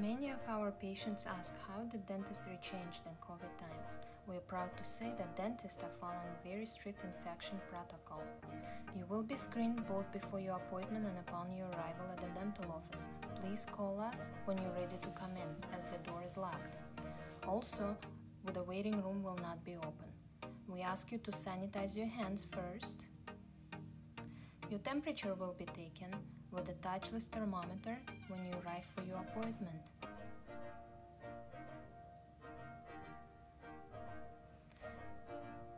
Many of our patients ask how the dentistry changed in COVID times. We are proud to say that dentists are following very strict infection protocol. You will be screened both before your appointment and upon your arrival at the dental office. Please call us when you're ready to come in, as the door is locked. Also, the waiting room will not be open. We ask you to sanitize your hands first. Your temperature will be taken with a touchless thermometer when you arrive for your appointment.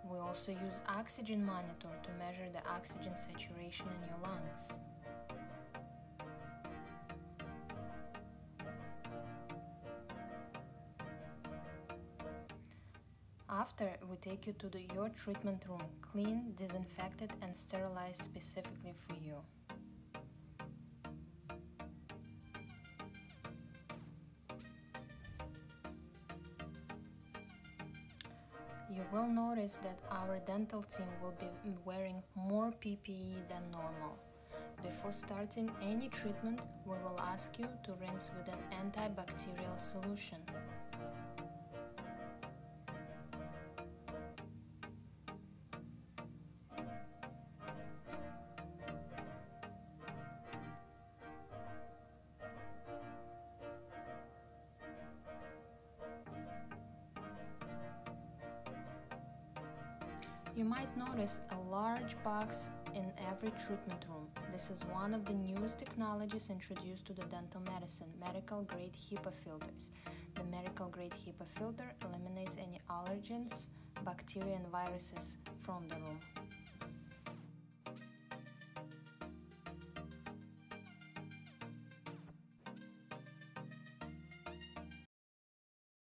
We also use oxygen monitor to measure the oxygen saturation in your lungs. After, we take you to your treatment room, clean, disinfected and sterilized specifically for you. You will notice that our dental team will be wearing more PPE than normal. Before starting any treatment, we will ask you to rinse with an antibacterial solution. You might notice a large box in every treatment room. This is one of the newest technologies introduced to the dental medicine, medical-grade HEPA filters. The medical-grade HEPA filter eliminates any allergens, bacteria and viruses from the room.